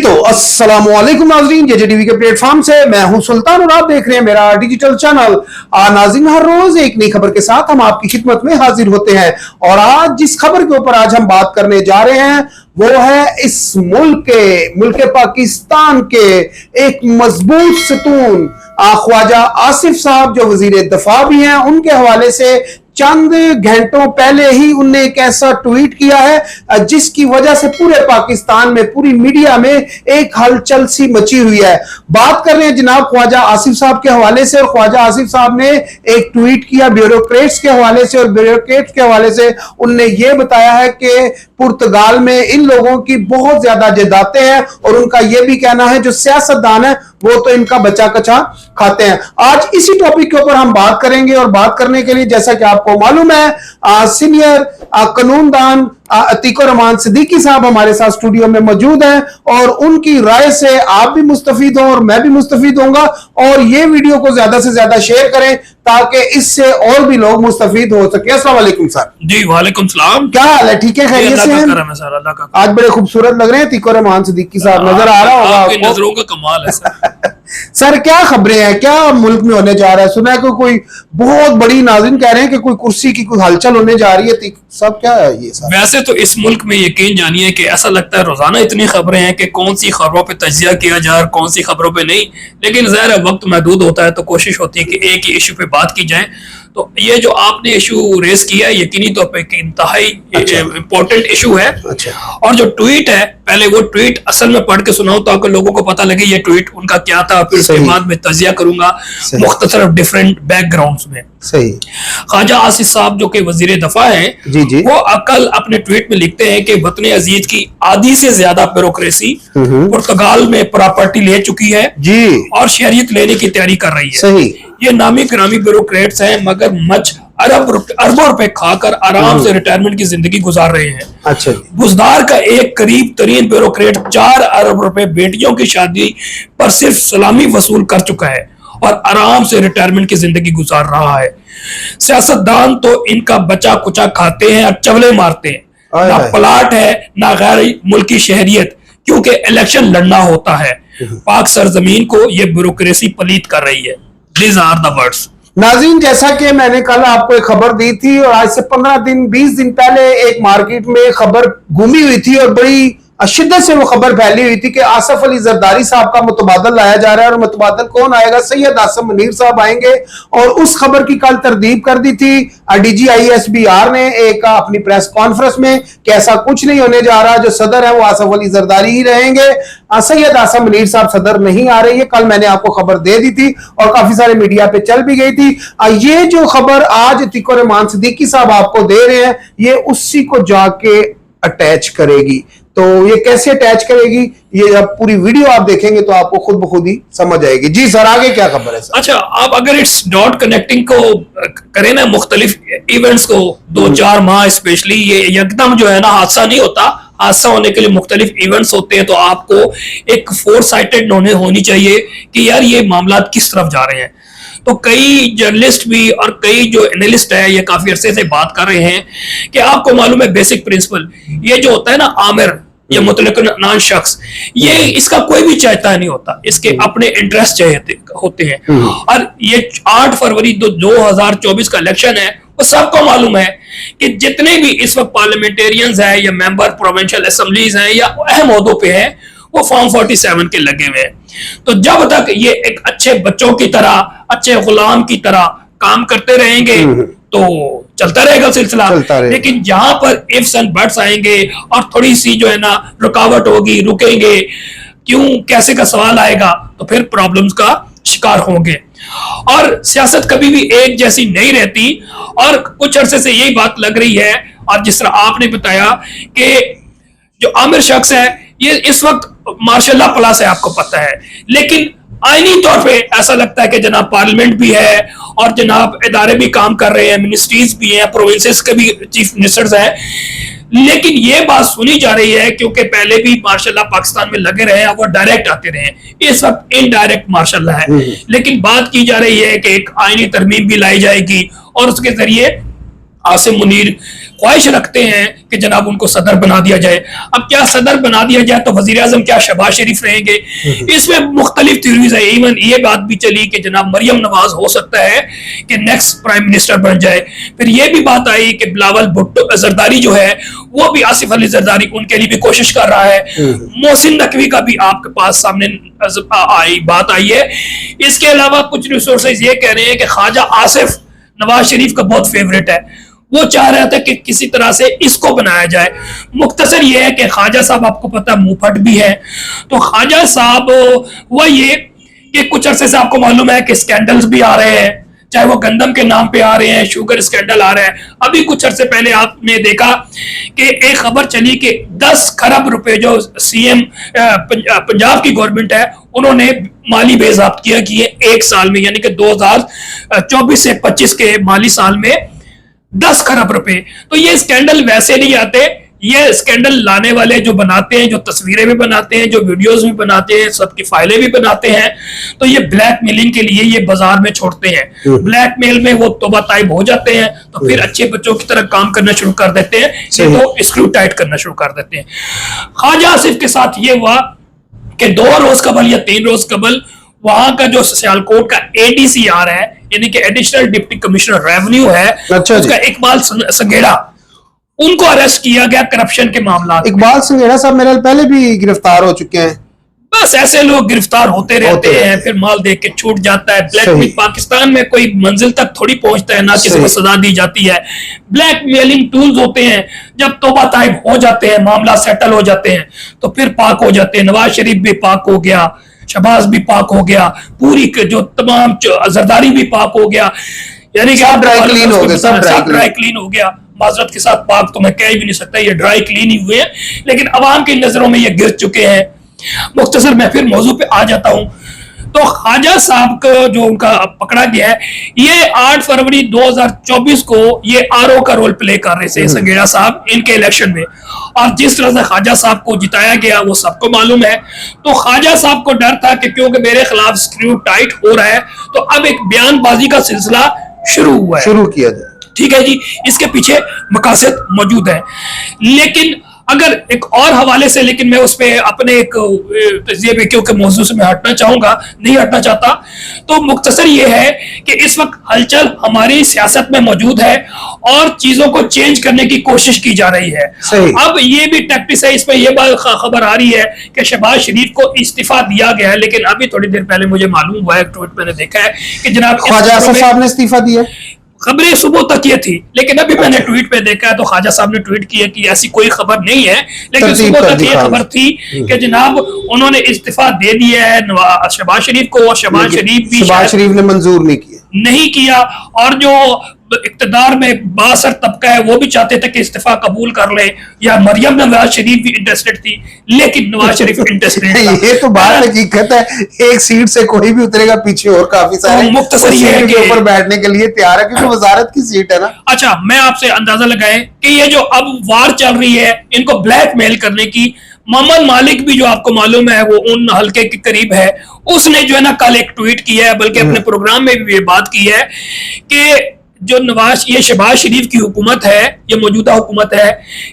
तो अस्सलामुअलैकुम नाज़रीन, जेजेटीवी के प्लेटफॉर्म से मैं हूं सुल्तान और आप देख रहे हैं मेरा डिजिटल चैनल। नाज़रीन, हर रोज एक नई खबर के साथ हम आपकी खिदमत में हाजिर होते हैं और आज जिस खबर के ऊपर आज हम बात करने जा रहे हैं वो है इस मुल्क पाकिस्तान के एक मजबूत सतून ख्वाजा आसिफ साहब जो वजीर दफा भी हैं, उनके हवाले से चंद घंटों पहले ही उनने एक ऐसा ट्वीट किया है जिसकी वजह से पूरे पाकिस्तान में, पूरी मीडिया में एक हलचल सी मची हुई है। बात कर रहे हैं जनाब ख्वाजा आसिफ साहब के हवाले से और ख्वाजा आसिफ साहब ने एक ट्वीट किया ब्यूरोक्रेट्स के हवाले से और ब्यूरोक्रेट्स के हवाले से उनने ये बताया है कि पुर्तगाल में इन लोगों की बहुत ज्यादा जायदादें हैं और उनका यह भी कहना है जो सियासतदान है वो तो इनका बचा कचा खाते हैं। आज इसी टॉपिक के ऊपर हम बात करेंगे और बात करने के लिए जैसा कि आपको मालूम है सीनियर कानूनदान अतीकुर रहमान सिद्दीकी साहब हमारे साथ स्टूडियो में मौजूद हैं और उनकी राय से आप भी मुस्तफीद हो और मैं भी मुस्तफीद होऊंगा। और ये वीडियो को ज्यादा से ज्यादा शेयर करें ताकि इससे और भी लोग मुस्तफीद हो सके। अस्सलाम वालेकुम सर। जी वालेकुम सलाम। क्या हाल है? ठीक है, खैरियत से हैं? आज बड़े खूबसूरत लग रहे हैं अतीकुर रहमान सिद्दीकी साहब, नजर आ रहा होगा आपको। नजरों का कमाल है सर। सर क्या खबरें हैं, क्या मुल्क में होने जा रहा है? सुना है कि कोई बहुत बड़ी, नाज़रीन कह रहे हैं कि कोई कुर्सी की कोई हलचल होने जा रही है। सब क्या है ये सर? वैसे तो इस मुल्क में यकीन जानिए कि ऐसा लगता है रोजाना इतनी खबरें हैं कि कौन सी खबरों पे तजिया किया जाए और कौन सी खबरों पे नहीं, लेकिन ज़ाहिर वक्त महदूद होता है तो कोशिश होती है कि एक ही इशू पे बात की जाए। तो ये जो आपने इशू रेस किया है यकीनी तौर पे इंतहाई इंपॉर्टेंट इशू है। और जो ट्वीट है, पहले वो ट्वीट असल में पढ़ के सुनाऊं ताकि लोगों को पता लगे ये ट्वीट उनका क्या था, फिर उसके बाद में तजिया करूंगा मुख्तसर डिफरेंट बैकग्राउंड्स में। सही। ख्वाजा आसिफ साहब जो कि वजीर दफा है, वो अकल अपने ट्वीट में लिखते हैं कि वतन अजीज की आधी से ज्यादा ब्यूरोक्रेसी पुर्तगाल में प्रॉपर्टी ले चुकी है जी और शहरियत लेने की तैयारी कर रही है। सही। ये नामी ग्रामी ब्यूरोक्रेट्स हैं मगर अरबों रुपए खाकर आराम से रिटायरमेंट की जिंदगी गुजार रहे हैं। अच्छा। बुजदार का एक करीब तरीन ब्यूरोक्रेट 4 अरब रुपए बेटियों की शादी पर सिर्फ सलामी वसूल कर चुका है और आराम से रिटायरमेंट की जिंदगी गुजार रहा है। सियासतदान तो इनका बचा कुचा खाते हैं और चवले मारते हैं, ना प्लाट है ना गैर मुल्की शहरियत, क्योंकि इलेक्शन लड़ना होता है। पाक सरजमीन को यह ब्यूरोक्रेसी पलीत कर रही है। These are the words. नाज़रीन, जैसा कि मैंने कल आपको एक खबर दी थी और आज से 15 दिन 20 दिन पहले एक मार्केट में खबर घूमी हुई थी और बड़ी शिद्दत से वो खबर फैली हुई थी कि आसिफ अली जरदारी साहब का मुतबादल लाया जा रहा है। और मुतबादल कौन आएगा? सैयद आसम मुनीर साहब आएंगे। और उस खबर की कल तरदीब कर दी थी DGISBR ने एक अपनी प्रेस कॉन्फ्रेंस में कि ऐसा कुछ नहीं होने जा रहा, जो सदर है वो आसिफ अली जरदारी ही रहेंगे, सैयद आसम मुनीर साहब सदर नहीं आ रही है। कल मैंने आपको खबर दे दी थी और काफी सारे मीडिया पे चल भी गई थी। ये जो खबर आज अतीकुर रहमान सिद्दीकी साहब आपको दे रहे हैं ये उसी को जाके अटैच करेगी। तो ये कैसे अटैच करेगी, ये जब पूरी वीडियो आप देखेंगे तो आपको खुद ब खुद ही समझ आएगी। जी सर, आगे क्या खबर है सर? अच्छा, आप अगर इट्स डॉट कनेक्टिंग को करें ना, मुख्तलिफ इवेंट्स को 2-4 माह स्पेशली, ये एकदम जो है ना हादसा नहीं होता। हादसा होने के लिए मुख्तलिफ इवेंट्स होते हैं, तो आपको एक फोरसाइटेड होनी चाहिए कि यार ये मामला किस तरफ जा रहे हैं। तो कई जर्नलिस्ट भी और कई जो एनालिस्ट है ये काफी अरसे से बात कर रहे हैं कि आपको मालूम है बेसिक प्रिंसिपल, ये जो होता है ना आमिर या मुतलक नान शख्स, ये इसका कोई भी चाहता नहीं होता, इसके अपने इंटरेस्ट चाहते होते हैं। और ये 8 फरवरी 2024 का इलेक्शन है, वो सबको मालूम है कि जितने भी इस वक्त पार्लियामेंटेरियंस हैं या मेंबर प्रोविंशियल असेंबलीज हैं या अहम ओहदों पे हैं, वो फॉर्म 47 के लगे हुए हैं। तो जब तक ये एक अच्छे बच्चों की तरह, अच्छे गुलाम की तरह काम करते रहेंगे तो चलता रहेगा सिलसिला। लेकिन जहां पर इफ्स एंड बट्स आएंगे और थोड़ी सी जो है ना रुकावट होगी, रुकेंगे, क्यों कैसे का सवाल आएगा, तो फिर प्रॉब्लम्स का शिकार होंगे। और सियासत कभी भी एक जैसी नहीं रहती और कुछ अरसे से यही बात लग रही है। और जिस तरह आपने बताया कि जो आमिर शख्स है ये इस वक्त मार्शल्लाह प्लस है, आपको पता है, लेकिन आईनी तौर पे ऐसा लगता है कि जनाब पार्लियामेंट भी है और जनाब इदारे भी काम कर रहे हैं, मिनिस्ट्रीज भी हैं, प्रोविंसेस के भी चीफ मिनिस्टर्स हैं। लेकिन ये बात सुनी जा रही है क्योंकि पहले भी मार्शल्लाह पाकिस्तान में लगे रहे हैं, वो डायरेक्ट आते रहे, इस वक्त इनडायरेक्ट मार्शल्लाह है। लेकिन बात की जा रही है कि एक आईनी तरमीम भी लाई जाएगी और उसके जरिए आसिम मुनीर ख्वाहिश रखते हैं कि जनाब उनको सदर बना दिया जाए। अब क्या सदर बना दिया जाए तो वजीर आजम क्या शहबाज शरीफ रहेंगे? इसमें मुख्तलिफ थ्योरीज है। इवन ये बात भी चली कि जनाब मरियम नवाज हो सकता है कि नेक्स्ट प्राइम मिनिस्टर बन जाए। फिर ये भी बात आई कि बिलावल भुट्टो जरदारी जो है वो भी, आसिफ अली जरदारी, उनके लिए भी कोशिश कर रहा है। मोहसिन नकवी का भी आपके पास सामने बात आई है। इसके अलावा कुछ रिसोर्सेज ये कह रहे हैं कि ख्वाजा आसिफ नवाज शरीफ का बहुत फेवरेट है, वो चाह रहा था कि किसी तरह से इसको बनाया जाए। मुख्तसर ये है कि ख्वाजा साहब आपको पता मुंहफट भी है, तो ख्वाजा साहब हुआ ये कि कुछ अरसे से आपको मालूम है कि स्कैंडल्स भी आ रहे हैं, चाहे वो गंदम के नाम पे आ रहे हैं, शुगर स्कैंडल आ रहा है। अभी कुछ अरसे पहले आपने देखा कि एक खबर चली कि 10 खरब रुपए जो सीएम पंजाब की गवर्नमेंट है उन्होंने माली बेज़ाब्त किया कि ये एक साल में, यानी कि 2024 से 25 के माली साल में 10 खरब रुपए। तो ये स्कैंडल वैसे नहीं आते, ये स्कैंडल लाने वाले जो बनाते हैं, जो तस्वीरें भी बनाते हैं, जो वीडियोस भी बनाते हैं, सबकी फाइलें भी बनाते हैं, तो ये ब्लैकमेलिंग के लिए ये बाजार में छोड़ते हैं। ब्लैकमेल में वो तौबा ताइब हो जाते हैं तो फिर अच्छे बच्चों की तरह काम करना शुरू कर देते हैं, तो स्क्रू टाइट करना शुरू कर देते हैं। ख्वाजा आसिफ के साथ ये हुआ कि 2 रोज कबल या 3 रोज कबल वहां का जो सियालकोट का एडीसी आ रहा है, यानी कि एडिशनल डिप्टी कमिश्नर रेवेन्यू है, उसका इकबाल संघेड़ा, उनको अरेस्ट किया गया करप्शन के मामला। इकबाल संघेड़ा साहब मेरे पहले भी गिरफ्तार हो चुके हैं। बस ऐसे लोग गिरफ्तार होते रहते हैं, फिर माल देख के छूट जाता है। ब्लैकमेल पाकिस्तान में कोई मंजिल तक थोड़ी पहुंचता है, ना किसी को सजा दी जाती है। ब्लैकमेलिंग टूल्स होते हैं, जब तौबा ताइब हो जाते हैं, मामला सेटल हो जाते हैं तो फिर पाक हो जाते हैं। नवाज शरीफ भी पाक हो गया, शहबाज भी पाक हो गया, पूरी जो तमाम जरदारी भी पाक हो गया, यानी कि आप ड्राई क्लीन हो गए, सब ड्राई क्लीन हो गया। माजरत के साथ पाक तो मैं कह भी नहीं सकता, ये ड्राई क्लीन ही हुए हैं, लेकिन अवाम की नजरों में ये गिर चुके हैं। मुख्तसर मैं फिर मौजू पे आ जाता हूं। तो ख्वाजा साहब का जो उनका पकड़ा गया है, ये 8 फरवरी 2024 को ये आरओ का रोल प्ले कर रहे थे संघेड़ा साहब इनके इलेक्शन में, और जिस तरह से ख्वाजा साहब को जिताया गया वो सबको मालूम है। तो ख्वाजा साहब को डर था कि क्योंकि मेरे खिलाफ स्क्रू टाइट हो रहा है तो अब एक बयानबाजी का सिलसिला शुरू हुआ है, शुरू किया जाए। ठीक है जी, इसके पीछे मकासद मौजूद है। लेकिन अगर एक और हवाले से, लेकिन मैं उस पर अपने एक तजिए में, क्योंकि मौजूद से मैं हटना चाहूंगा, नहीं हटना चाहता, तो मुख्तसर ये है कि इस वक्त हलचल हमारी सियासत में मौजूद है और चीजों को चेंज करने की कोशिश की जा रही है। अब ये भी टैक्टिस है, इसमें यह बात खबर आ रही है कि शहबाज शरीफ को इस्तीफा दिया गया है, लेकिन अभी थोड़ी देर पहले मुझे मालूम हुआ है, ट्वीट मैंने देखा है कि जनाब ख्वाजा आसिफ साहब ने इस्तीफा दिया। खबरें सुबह तक ये थी, लेकिन अभी मैंने ट्वीट पे देखा है तो ख्वाजा साहब ने ट्वीट किया कि ऐसी कोई खबर नहीं है, लेकिन सुबह तक ये खबर थी कि जनाब उन्होंने इस्तीफा दे दिया है शहबाज शरीफ को, और शहबाज शरीफ ने मंजूर नहीं किया। और जो इक्तदार में बासर तबका है वो भी चाहते थे कि इस्तीफा कबूल कर ले, या मरियम नवाज शरीफ भी इंटरेस्टेड थी, लेकिन नवाज शरीफ इंटरेस्टेड नहीं। ये तो बात हकीकत है, एक सीट से कोई भी उतरेगा, पीछे और काफी सारे मुख्तसर ये है कि ऊपर बैठने के लिए तैयार है, क्योंकि वजारत की सीट है ना। अच्छा, मैं आपसे अंदाजा लगाएं कि ये जो अब वार चल रही है इनको ब्लैकमेल करने की, मोहम्मद मालिक भी जो आपको मालूम है वो उन हल्के के करीब है, उसने जो है ना कल एक ट्वीट किया है, बल्कि अपने प्रोग्राम में भी ये बात की है कि जो ये शहबाज शरीफ की हुकूमत है, ये मौजूदा हुकूमत है,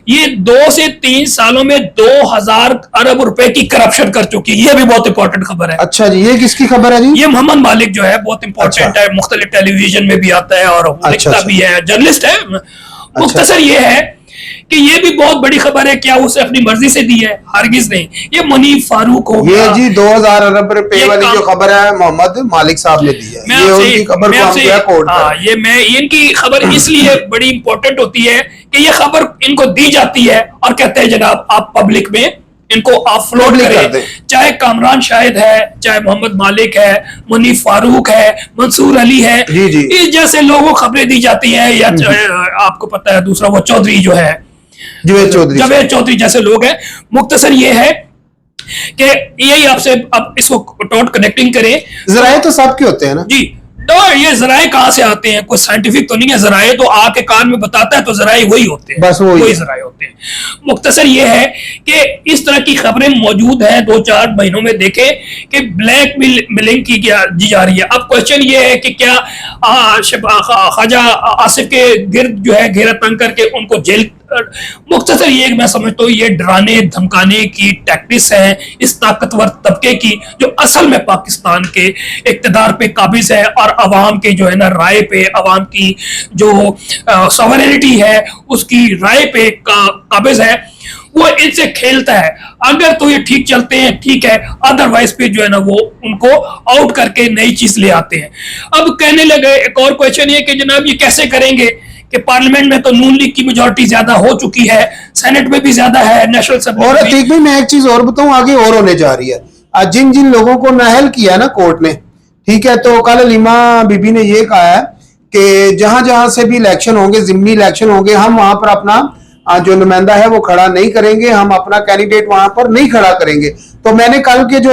ये 2 से 3 सालों में 2000 अरब रुपए की करप्शन कर चुकी है। ये भी बहुत इंपॉर्टेंट खबर है। अच्छा जी, ये किसकी खबर है जी? ये मोहम्मद मालिक जो है बहुत इंपॉर्टेंट है, मुख्तलिफ टेलीविजन में भी आता है और लिखता भी है, जर्नलिस्ट है। मुख्तसर ये है कि ये भी बहुत बड़ी खबर है, क्या उसे अपनी मर्जी से दी है? हरगिज नहीं। ये मुनीफ फारूक हो गया, ये जी 2000 अरब रुपए वाली जो खबर है मोहम्मद मालिक साहब ने दी है, ये उनकी खबर इनकी खबर इसलिए बड़ी इंपॉर्टेंट होती है कि ये खबर इनको दी जाती है और कहते हैं जनाब आप पब्लिक में इनको अपलोड करें। चाहे कामरान शाहिद है, चाहे मोहम्मद मालिक है, मुनीफ फारूक है, मंसूर अली है, इस जैसे लोगों को खबरें दी जाती हैं, या आपको पता है दूसरा वो चौधरी जो है, जावेद चौधरी जैसे लोग हैं। मुख्तसर ये है कि यही आपसे अब इसको टॉट कनेक्टिंग करें, जराए तो सबके होते हैं ना जी। तो ये जराए कहाँ से आते हैं? कोई साइंटिफिक तो नहीं है, जराए तो आके कान में बताता है तो जराए वही होते हैं, बस वही जराए होते हैं। मुख्तसर ये है कि इस तरह की खबरें मौजूद हैं, 2-4 महीनों में देखें कि ब्लैक मेलिंग की जी जा रही है। अब क्वेश्चन ये है कि क्या ख्वाजा आसिफ के गिर्द जो है घेरा तंग करके उनको जेल, मुख्तसर ये मैं समझता हूँ ये डराने धमकाने की टैक्टिक्स है इस ताकतवर तबके की, जो असल में पाकिस्तान के इक्तदार पे काबिज है और अवाम के जो है ना राय पे, अवाम की जो सॉवरेनिटी है उसकी राय पे काबिज है, वो इनसे खेलता है। अगर तो ये ठीक चलते हैं ठीक है, अदरवाइज पे जो है ना वो उनको आउट करके नई चीज ले आते हैं। अब कहने लगे एक और क्वेश्चन ये कि जनाब ये कैसे करेंगे कि पार्लियामेंट में तो नून लीग की मेजोरिटी ज्यादा हो चुकी है, सेनेट में भी ज्यादा है, नेशनल असेंबली और ठीक भाई, मैं एक चीज और बताऊं, आगे और होने जा रही है। जिन जिन लोगों को नाअहल किया ना कोर्ट ने, ठीक है, तो कल लीमा बीबी ने ये कहा है कि जहां जहां से भी इलेक्शन होंगे, जिमनी इलेक्शन होंगे, हम वहां पर अपना जो नुमाइंदा है वो खड़ा नहीं करेंगे, हम अपना कैंडिडेट वहां पर नहीं खड़ा करेंगे। तो मैंने कल के जो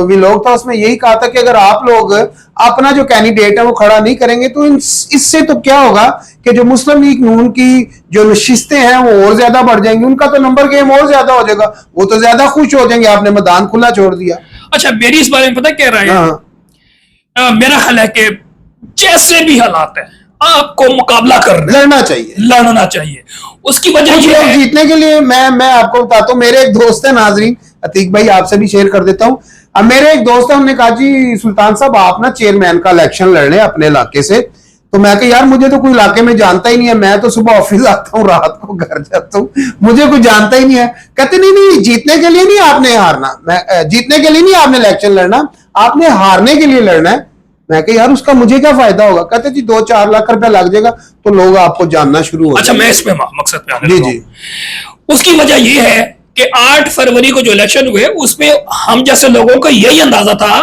व्लॉग था उसमें यही कहा था कि अगर आप लोग अपना जो कैंडिडेट है वो खड़ा नहीं करेंगे तो इससे तो क्या होगा कि जो मुस्लिम लीग नून की जो नशिस्तें हैं वो और ज्यादा बढ़ जाएंगी, उनका तो नंबर गेम और ज्यादा हो जाएगा, वो तो ज्यादा खुश हो जाएंगे आपने मैदान खुला छोड़ दिया। अच्छा, मेरी इस बारे में पता क्या राय है? मेरा ख्याल है कि जैसे भी हालात है आपको मुकाबला करना, लड़ना चाहिए। उसकी वजह ये है, जीतने के लिए मैं आपको बताता हूँ, मेरे एक दोस्त है नाजरीन, अतीक भाई आपसे भी शेयर कर देता हूँ। अब मेरे एक दोस्त है, उन्होंने कहा जी सुल्तान साहब आप ना चेयरमैन का इलेक्शन लड़ लें अपने इलाके से। तो मैं कहा यार मुझे तो कोई इलाके में जानता ही नहीं है, मैं तो सुबह ऑफिस आता हूँ रात को घर जाता हूँ, मुझे कोई जानता ही नहीं है। कहते नहीं जीतने के लिए नहीं आपने हारना, मैं जीतने के लिए नहीं आपने इलेक्शन लड़ना, आपने हारने के लिए लड़ना है। मैं कहा यार उसका मुझे क्या फायदा होगा? कहते जी 2-4 लाख रुपया लग जाएगा तो लोग आपको जानना शुरू हो। अच्छा, मैं इसमें मकसद पे आने जी जी। उसकी वजह यह है कि 8 फरवरी को जो इलेक्शन हुए उसमें हम जैसे लोगों को यही अंदाजा था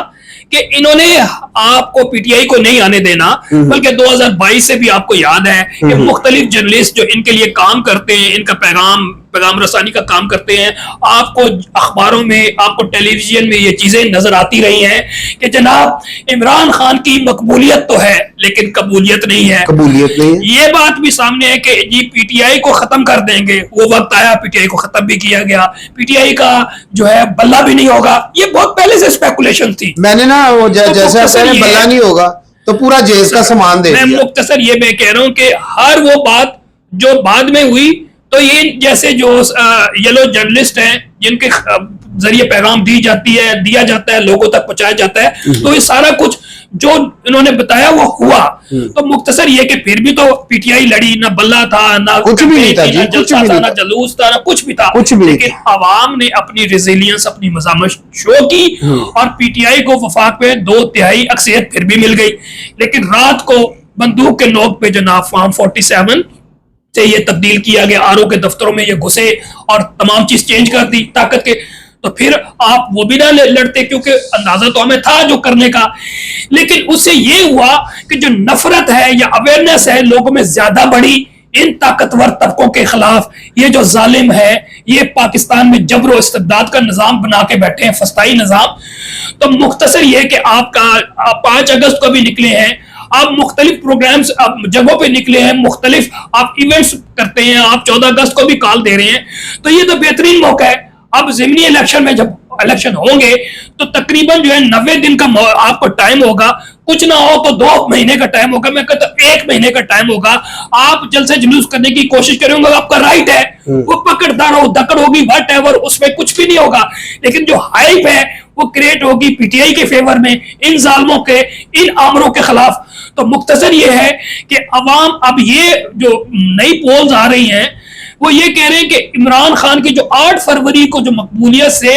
कि इन्होंने आपको पीटीआई को नहीं आने देना, बल्कि 2022 से भी आपको याद है कि मुख्तलिफ जर्नलिस्ट जो इनके लिए काम करते हैं, इनका पैगाम रसानी का काम करते हैं, आपको अखबारों में, आपको टेलीविजन में ये चीजें नजर आती रही हैं कि जनाब इमरान खान की मकबूलियत तो है लेकिन कबूलियत नहीं है। ये बात भी सामने है कि जी पीटीआई को खत्म कर देंगे, वो वक्त आया पीटीआई को खत्म भी किया गया, पीटीआई का जो है बल्ला भी नहीं होगा। ये बहुत पहले से स्पेकुलेशन थी। मैंने ना वो जैसे बल्ला नहीं होगा तो पूरा जेज का सामान दे दिया। मैं मुख्तसर ये मैं कह रहा हूं कि हर वो बात जो बाद में हुई, तो ये जैसे जो येलो जर्नलिस्ट हैं जिनके जरिए पैगाम दिया जाता है, लोगों तक पहुंचाया जाता है, तो ये सारा कुछ जो इन्होंने बताया वो हुआ। तो मुख्तसर ये कि फिर भी तो पीटीआई लड़ी, ना बल्ला था, ना कुछ भी नहीं था, ना जलसा था, ना जलूस था, ना कुछ भी था, लेकिन अवाम ने अपनी रेजिलियंस, अपनी मज़ामत शो की और पीटीआई को वफाक में 2/3 अक्सरियत फिर भी मिल गई। लेकिन रात को बंदूक के नोक पे जनाब फॉर्म 47 से ये तब्दील किया गया, आरओ के दफ्तरों में ये घुसे और तमाम चीज चेंज कर दी ताकत के, तो फिर आप वो भी ना लड़ते क्योंकि अंदाजा तो हमें था जो करने का। लेकिन उससे ये हुआ कि जो नफरत है या अवेयरनेस है लोगों में ज्यादा बढ़ी इन ताकतवर तबकों के खिलाफ। ये जो जालिम है, ये पाकिस्तान में जबर इस्तिबदाद का निजाम बना के बैठे हैं, फस्ताई निजाम। तो मुख्तसर ये कि आपका 5 अगस्त को भी निकले हैं, आप मुख्तलिफ प्रोग्राम्स जगहों पे निकले हैं, मुख्तलिफ आप इवेंट्स करते हैं, आप 14 अगस्त को भी कॉल दे रहे हैं, तो ये तो बेहतरीन मौका है। अब ज़िमनी इलेक्शन में जब इलेक्शन होंगे तो तकरीबन जो है 90 दिन का आपको टाइम होगा, कुछ ना हो तो 2 महीने का टाइम होगा, मैं कहता 1 महीने का टाइम होगा। आप जलसे जुलूस करने की कोशिश करेंगे, आपका राइट है, वो दकड़ होगी, वट एवर, उसमें कुछ भी नहीं होगा। लेकिन जो हाइप है वो क्रिएट होगी पीटीआई के फेवर में, इन जालमों के, इन आमरों के खिलाफ। तो मुख्तसर ये है कि अवाम, अब ये जो नई पोल्स आ रही हैं वो ये कह रहे हैं कि इमरान खान की जो 8 फरवरी को जो मकबूलियत से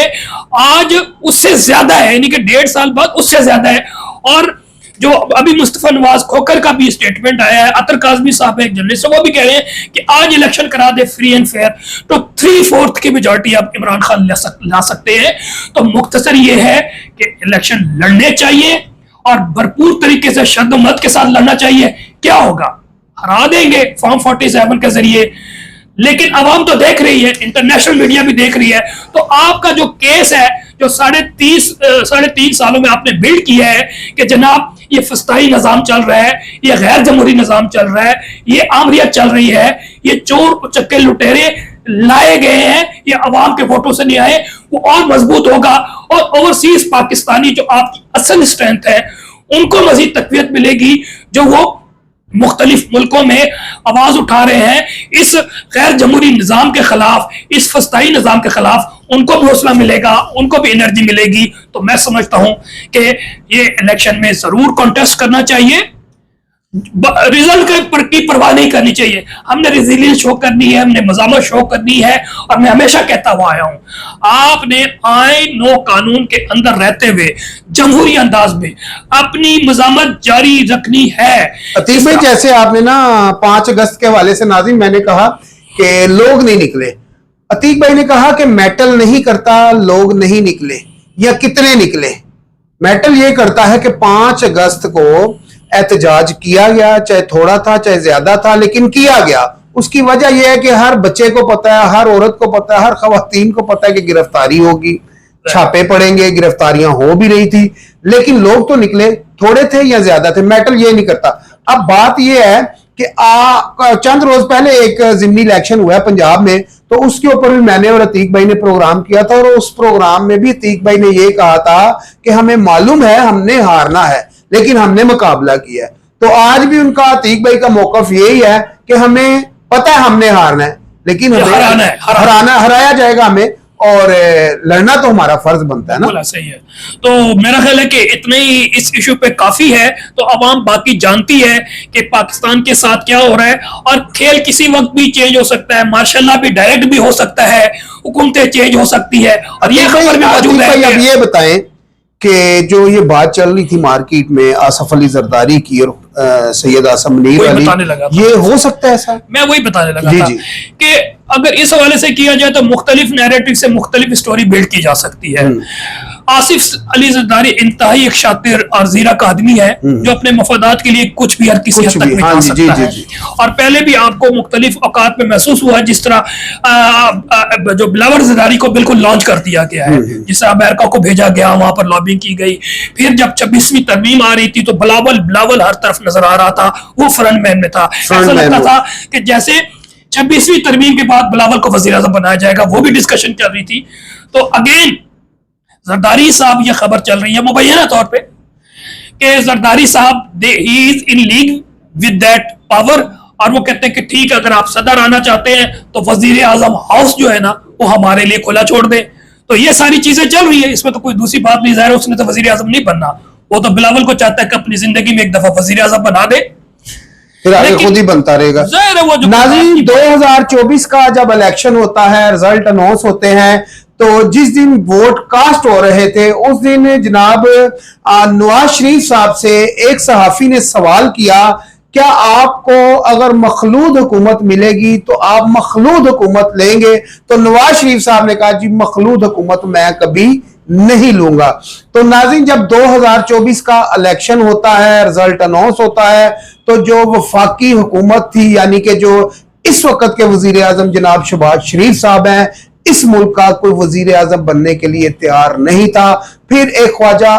आज उससे ज्यादा है, यानी कि 1.5 साल बाद उससे ज्यादा है। और जो अभी मुस्तफा नवाज खोखर का भी स्टेटमेंट आया है, अतर काज़मी साहब एक जर्नलिस्ट, वो भी कह रहे हैं कि आज इलेक्शन करा दे फ्री एंड फेयर, तो 3/4 की मेजॉरिटी अब इमरान खान ला सकते हैं। तो मुख्तसर ये है कि इलेक्शन लड़ने चाहिए और भरपूर तरीके से शद्दमत के साथ लड़ना चाहिए। क्या होगा? हरा देंगे फॉर्म 47 के जरिए, लेकिन अवाम तो देख रही है, इंटरनेशनल मीडिया भी देख रही है। तो आपका जो केस है जो 3.5 सालों में आपने बिल्ड किया है कि जनाब ये फस्ताई निज़ाम चल रहा है, ये गैर जमहूरी निज़ाम चल रहा है, ये आमरियत चल रही है, ये चोर चक्के लुटेरे लाए गए हैं, ये अवाम के वोटों से नहीं आए, वो और मजबूत होगा। और ओवरसीज पाकिस्तानी जो आपकी असल स्ट्रेंथ है उनको मजीद तकवीत मिलेगी, जो वो मुख्तलिफ मुल्कों में आवाज उठा रहे हैं इस गैर जमहूरी निज़ाम के खिलाफ, इस फस्ताई निज़ाम के खिलाफ, उनको भी हौसला मिलेगा, उनको भी एनर्जी मिलेगी। तो मैं समझता हूं कि ये इलेक्शन में जरूर कॉन्टेस्ट करना चाहिए, रिजल्ट की परवाह नहीं करनी चाहिए। हमने रेजिलियंस शो करनी है, हमने मज़ामत शो करनी है। और मैं हमेशा कहता हुआ आया हूं, आपने आईन व कानून के अंदर रहते हुए जमहूरी अंदाज में अपनी मज़ामत जारी रखनी है। अतीक भाई, जैसे आपने ना 5 अगस्त के हवाले से नाज़रीन मैंने कहा कि लोग नहीं निकले, अतीक भाई ने कहा कि मेटल नहीं करता लोग नहीं निकले, या कितने निकले। मेटल ये करता है कि 5 अगस्त को एहतजाज किया गया, चाहे थोड़ा था चाहे ज्यादा था, लेकिन किया गया। उसकी वजह यह है कि हर बच्चे को पता है, हर औरत को पता है, हर खवातीन को पता है कि गिरफ्तारी होगी, छापे पड़ेंगे, गिरफ्तारियां हो भी रही थी, लेकिन लोग तो निकले, थोड़े थे या ज्यादा थे, मेटल ये नहीं करता। अब बात यह है कि चंद रोज पहले एक जिमनी इलेक्शन हुआ है पंजाब में, तो उसके ऊपर भी मैंने और अतीक भाई ने प्रोग्राम किया था, और उस प्रोग्राम में भी अतीक भाई ने यह कहा था कि हमें मालूम है हमने हारना है, लेकिन हमने मुकाबला किया। तो आज भी उनका, अतीक भाई का मौकफ यही है कि हमें पता है हमने हारना है, लेकिन हमें हराया जाएगा हमें, और लड़ना तो हमारा फर्ज बनता है ना। सही है। तो मेरा ख्याल है कि इतने ही इस इशू पे काफी है। तो अवाम बाकी जानती है कि पाकिस्तान के साथ क्या हो रहा है, और खेल किसी वक्त भी चेंज हो सकता है, मार्शल भी डायरेक्ट भी हो सकता है, हुकूमतें चेंज हो सकती है, और ये खबर भी मौजूद है। अब ये बताएं कि जो ये बात चल रही थी मार्केट में आसिफ अली जरदारी की और सैयद आसम मुनीर वाली, ये हो सकता है ऐसा? मैं वही बताने लगा था कि अगर इस हवाले से किया जाए तो मुख्तलिफ नैरेटिव से मुख्तलिफ स्टोरी बिल्ड की जा सकती है। आसिफ अली जरदारी इंतहाई एक शातिर और जीरक आदमी है, जो अपने मफादात के लिए कुछ भी हर किसी हद तक में कर सकता है। और पहले भी आपको मुख्तलिफ औकात में महसूस हुआ, जिस तरह जो बिलावल जरदारी को बिल्कुल लॉन्च कर दिया गया है, जिससे अमेरिका को भेजा गया, वहां पर लॉबिंग की गई। फिर जब 26वीं तरमीम आ रही थी तो बिलावल हर तरफ नजर आ रहा था, वो फ्रंट मैन में था। ऐसा लगता था कि जैसे 26वीं तरमीम के बाद बिलावल को वजीर आज़म बनाया जाएगा, वो भी डिस्कशन चल रही थी। तो अगेन जरदारी साहब, ये खबर चल रही है मुबैना तौर पे कि जरदारी साहब he is in league with that power, और वो कहते हैं कि ठीक है, अगर आप सदर आना चाहते हैं तो वजीर आज़म हाउस जो है ना वो हमारे लिए खुला छोड़ दे। तो ये सारी चीजें चल रही है, इसमें तो कोई दूसरी बात नहीं। ज़ाहिर उसने तो वजीर आज़म नहीं बनना, वो तो बिलावल को चाहता है कि अपनी जिंदगी में एक दफा वजीर आज़म बना दे, फिर आगे खुद ही बनता रहेगा। नाज़रीन, 2024 का जब इलेक्शन होता है, रिजल्ट अनाउंस होते हैं, तो जिस दिन वोट कास्ट हो रहे थे उस दिन जनाब नवाज शरीफ साहब से एक सहाफी ने सवाल किया, क्या आपको अगर मखलूद हुकूमत मिलेगी तो आप मखलूद हुकूमत लेंगे? तो नवाज शरीफ साहब ने कहा, जी मखलूद हुकूमत मैं कभी नहीं लूंगा। तो नाज़रीन, जब 2024 का इलेक्शन होता है, रिजल्ट अनाउंस होता है, तो जो वफाकी हुकूमत थी, यानी कि जो इस वक्त के वजीर आजम जनाब शहबाज शरीफ साहब हैं, इस मुल्क का कोई वजीर आजम बनने के लिए तैयार नहीं था। फिर एक ख्वाजा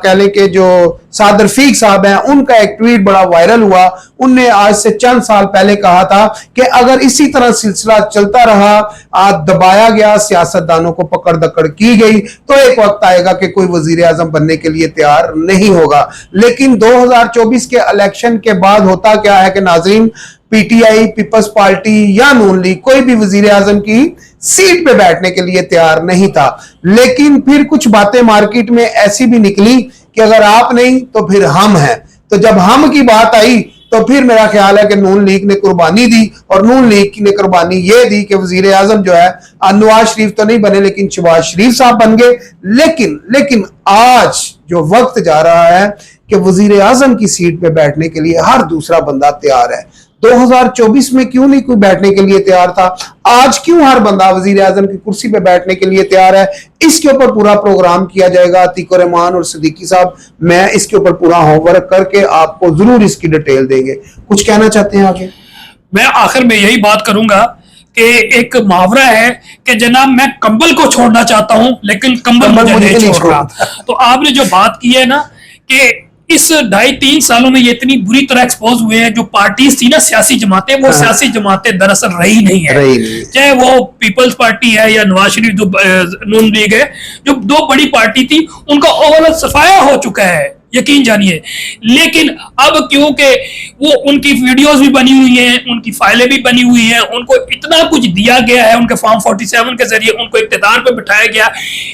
कह लें कि जो साद रफीक साहब हैं, उनका एक ट्वीट बड़ा वायरल हुआ। उनने आज से चंद साल पहले कहा था कि अगर इसी तरह सिलसिला चलता रहा, दबाया गया, सियासतदानों को पकड़ दकड़ की गई, तो एक वक्त आएगा कि कोई वजीर आजम बनने के लिए तैयार नहीं होगा। लेकिन 2024 के इलेक्शन के बाद होता क्या है कि नाज़रीन, पीटीआई, पीपल्स पार्टी या नून लीग कोई भी वजीर आजम की सीट पे बैठने के लिए तैयार नहीं था। लेकिन फिर कुछ बातें मार्केट में ऐसी भी निकली कि अगर आप नहीं तो फिर हम हैं। तो जब हम की बात आई तो फिर मेरा ख्याल है कि नून लीग ने कुर्बानी दी, और नून लीग ने कुर्बानी ये दी कि वजीर आजम जो है नवाज शरीफ तो नहीं बने, लेकिन शहबाज शरीफ साहब बन गए। लेकिन आज जो वक्त जा रहा है कि वजीर आजम की सीट पे बैठने के लिए हर दूसरा बंदा तैयार है। 2024 में क्यों नहीं कोई बैठने के लिए तैयार था? आज क्यों हर बंदा वजीर आजम की कुर्सी पे बैठने के लिए तैयार है? इसके ऊपर पूरा प्रोग्राम किया जाएगा। अतीक रहमान और सिद्दीकी साहब, मैं इसके ऊपर पूरा होमवर्क करके आपको जरूर इसकी डिटेल देंगे। कुछ कहना चाहते हैं आगे? मैं आखिर में यही बात करूंगा कि एक मुहावरा है कि जनाब मैं कंबल को छोड़ना चाहता हूं लेकिन कंबल मुझे नहीं छोड़ रहा। तो आपने जो बात की है ना कि इस 2.5-3 सालों में ये इतनी बुरी तरह एक्सपोज हुए हैं, जो पार्टीज थी ना सियासी जमातें, वो सियासी जमातें दरअसल रही नहीं है, चाहे वो पीपल्स पार्टी है या नवाज शरीफ जो नून लीग है, जो दो बड़ी पार्टी थी उनका ओवरऑल सफाया हो चुका है, यकीन जानिए। लेकिन अब क्योंकि वो उनकी वीडियोस भी बनी हुई हैं, उनकी फाइलें भी बनी हुई हैं, उनको इतना कुछ दिया गया है, उनके फॉर्म 47 के जरिए उनको इक्तिदार पे बिठाया गया,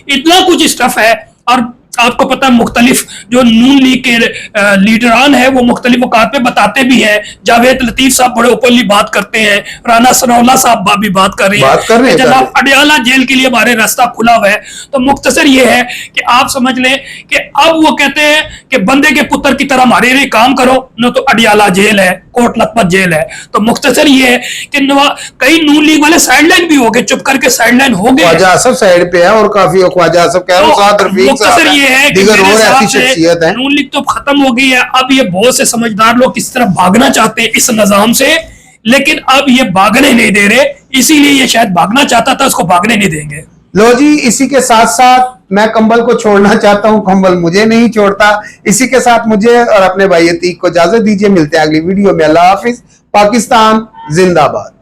इतना कुछ स्टफ है। और आपको पता है मुख्तलिफ जो नून लीग के लीडरान है वो मुख्तलिफ औकात पे बताते भी हैं। जावेद लतीफ साहब बड़े ओपनली बात करते हैं, राना सनाउल्लाह साहब भी बात कर रहे हैं, जनाब अडियाला जेल के लिए हमारे रास्ता खुला हुआ है। तो मुख्तसर ये है कि आप समझ लें कि अब वो कहते हैं कि बंदे के पुत्र की तरह हमारे लिए काम करो, न तो अडियाला जेल है, कोट लखपत जेल है। तो मुख्तसर ये है कि कई नून लीग वाले साइडलाइन भी हो गए, चुप करके साइडलाइन हो गए। ख्वाजा आसफ साइड पे है और काफी ख्वाजा आसफ कह मुख्तसर ये है कि नून लीग तो खत्म हो गई है। अब ये बहुत से समझदार लोग किस तरह भागना चाहते हैं इस निजाम से, लेकिन अब ये भागने नहीं दे रहे, इसीलिए ये शायद भागना चाहता था, उसको भागने नहीं देंगे। लो जी, इसी के साथ साथ मैं कंबल को छोड़ना चाहता हूं, कंबल मुझे नहीं छोड़ता। इसी के साथ मुझे और अपने भाई अतीक को इजाजत दीजिए, मिलते हैं अगली वीडियो में। अल्लाह हाफिज। पाकिस्तान जिंदाबाद।